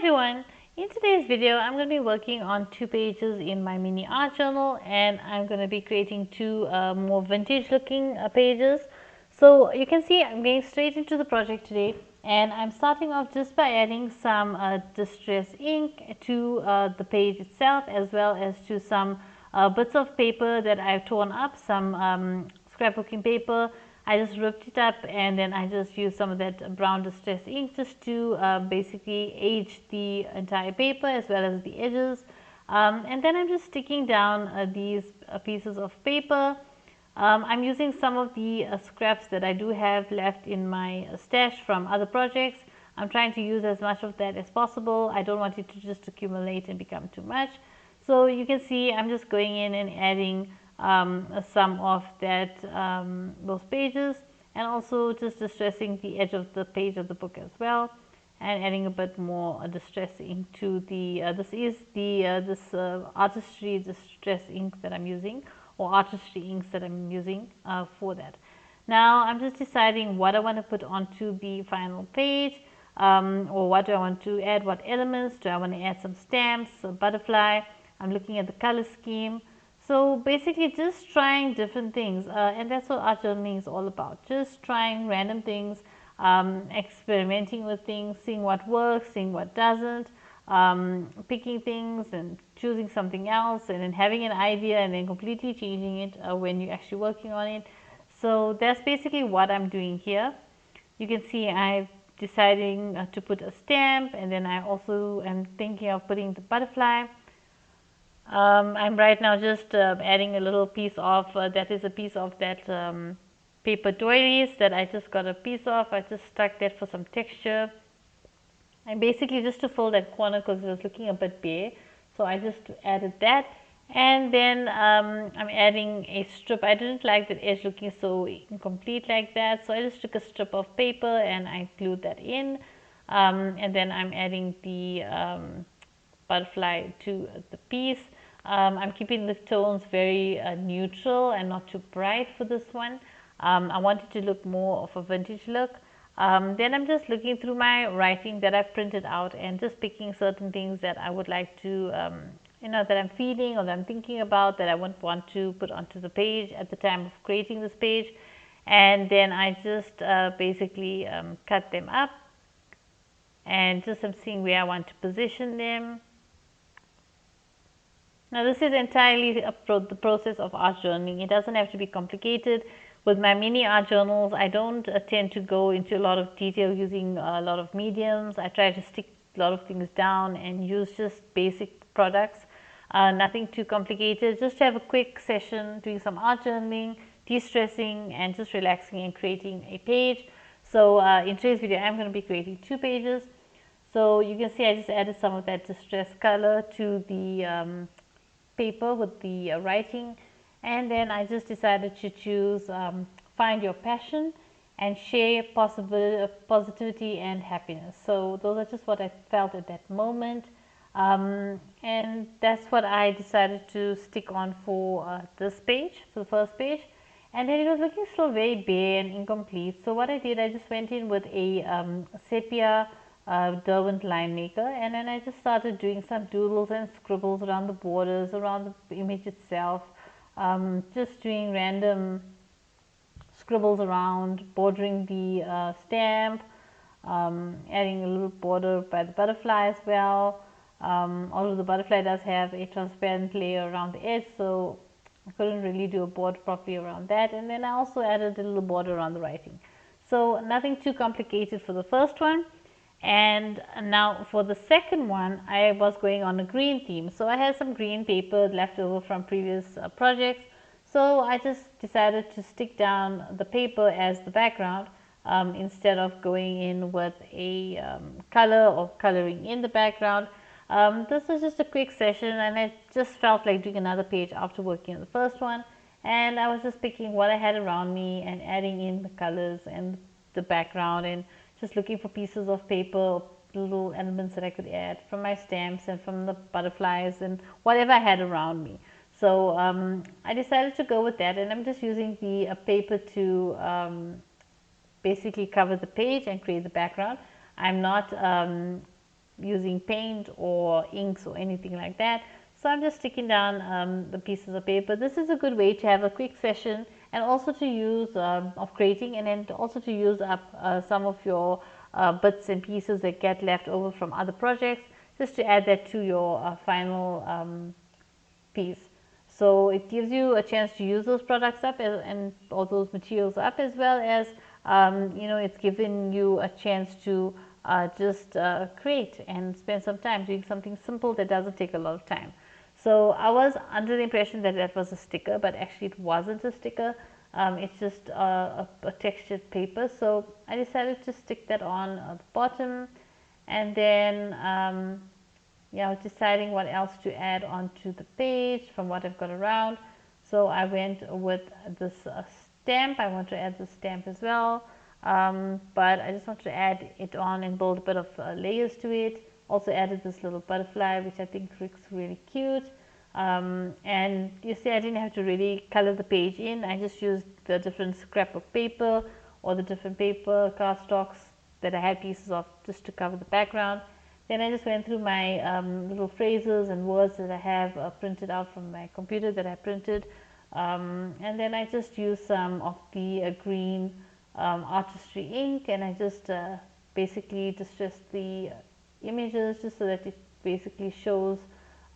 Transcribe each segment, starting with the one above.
everyone, in today's video I'm going to be working on 2 pages in my mini art journal, and I'm going to be creating two more vintage looking pages. So you can see I'm getting straight into the project today, and I'm starting off just by adding some distress ink to the page itself, as well as to some bits of paper that I've torn up, some scrapbooking paper. I just ripped it up, and then I just used some of that brown distress ink just to basically age the entire paper as well as the edges. And then I'm just sticking down these pieces of paper. I'm using some of the scraps that I do have left in my stash from other projects. I'm trying to use as much of that as possible. I don't want it to just accumulate and become too much. So you can see I'm just going in and adding some of that those pages, and also just distressing the edge of the page of the book as well, and adding a bit more distress ink to the this is the artistry distress ink that I'm using, or artistry inks that I'm using for that. Now I'm just deciding what I want to put onto the final page, or what do I want to add, what elements do I want to add, some stamps, a butterfly. I'm looking at the color scheme. So basically just trying different things, and that's what art journaling is all about. Just trying random things, experimenting with things, seeing what works, seeing what doesn't, picking things and choosing something else, and then having an idea and then completely changing it when you're actually working on it. So that's basically what I'm doing here. You can see I'm deciding to put a stamp, and then I also am thinking of putting the butterfly. I'm right now just adding a little piece of that is a piece of that paper doilies that I just got a piece of. I just stuck that for some texture, and basically just to fill that corner because it was looking a bit bare, so I just added that. And then I'm adding a strip. I didn't like the edge looking so incomplete like that, so I just took a strip of paper and I glued that in, and then I'm adding the butterfly to the piece. I'm keeping the tones very neutral and not too bright for this one. I want it to look more of a vintage look. Then I'm just looking through my writing that I've printed out and just picking certain things that I would like to, that I'm feeling or that I'm thinking about, that I would want to put onto the page at the time of creating this page. And then I just basically cut them up, and just I'm seeing where I want to position them. Now this is entirely the process of art journaling. It doesn't have to be complicated. With my mini art journals, I don't tend to go into a lot of detail using a lot of mediums. I try to stick a lot of things down and use just basic products. Nothing too complicated, just to have a quick session doing some art journaling, de-stressing, and just relaxing and creating a page. So in today's video I'm going to be creating 2 pages. So you can see I just added some of that distress color to the paper with the writing, and then I just decided to choose find your passion and share positivity and happiness. So those are just what I felt at that moment, and that's what I decided to stick on for this page, for the first page. And then it was looking still very bare and incomplete, so what I did, I just went in with a sepia Derwent line maker, and then I just started doing some doodles and scribbles around the borders, around the image itself, just doing random scribbles around, bordering the stamp, adding a little border by the butterfly as well. Although the butterfly does have a transparent layer around the edge, so I couldn't really do a border properly around that. And then I also added a little border around the writing. So nothing too complicated for the first one. And now for the second one, I was going on a green theme. So I had some green paper left over from previous projects. So I just decided to stick down the paper as the background, instead of going in with a color or coloring in the background. This was just a quick session, and I just felt like doing another page after working on the first one. And I was just picking what I had around me and adding in the colors and the background, and just looking for pieces of paper, little elements that I could add from my stamps and from the butterflies and whatever I had around me. So I decided to go with that, and I'm just using the paper to basically cover the page and create the background. I'm not using paint or inks or anything like that. So I'm just sticking down the pieces of paper. This is a good way to have a quick session and also to use of creating, and then also to use up some of your bits and pieces that get left over from other projects, just to add that to your final piece. So it gives you a chance to use those products up and all those materials up, as well as it's given you a chance to just create and spend some time doing something simple that doesn't take a lot of time. So I was under the impression that that was a sticker, but actually it wasn't a sticker. It's just a textured paper. So I decided to stick that on the bottom, and then I was deciding what else to add onto the page from what I've got around. So I went with this stamp. I want to add the stamp as well, but I just want to add it on and build a bit of layers to it. Also added this little butterfly, which I think looks really cute. And you see, I didn't have to really color the page in. I just used the different scrap of paper or the different paper cardstocks that I had pieces of, just to cover the background. Then I just went through my little phrases and words that I have printed out from my computer that I printed, and then I just used some of the green artistry ink, and I just basically distressed the images just so that it basically shows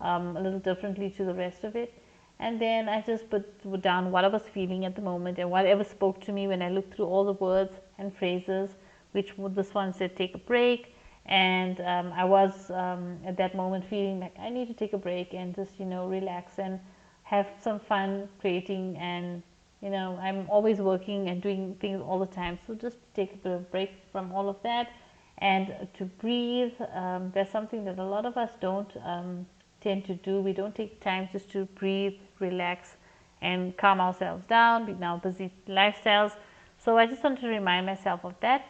a little differently to the rest of it. And then I just put down what I was feeling at the moment and whatever spoke to me when I looked through all the words and phrases, which this one said take a break. And I was at that moment feeling like I need to take a break and just relax and have some fun creating. And I'm always working and doing things all the time, so just take a bit of break from all of that and to breathe. That's something that a lot of us don't tend to do. We don't take time just to breathe, relax, and calm ourselves down with our busy lifestyles. So I just want to remind myself of that.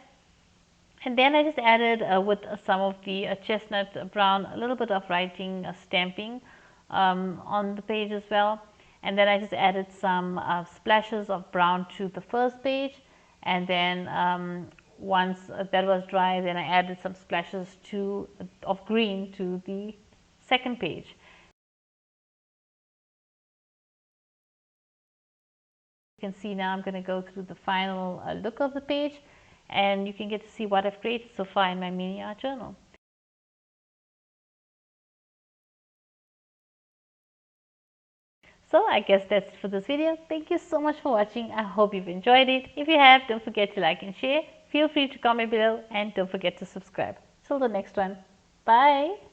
And then I just added with some of the chestnut brown, a little bit of writing, stamping on the page as well. And then I just added some splashes of brown to the first page. And then once that was dry, then I added some splashes of green to the second page. You can see now I'm going to go through the final look of the page, and you can get to see what I've created so far in my mini art journal. So I guess that's it for this video. Thank you so much for watching. I hope you've enjoyed it. If you have, don't forget to like and share. Feel free to comment below, and don't forget to subscribe. Till the next one. Bye.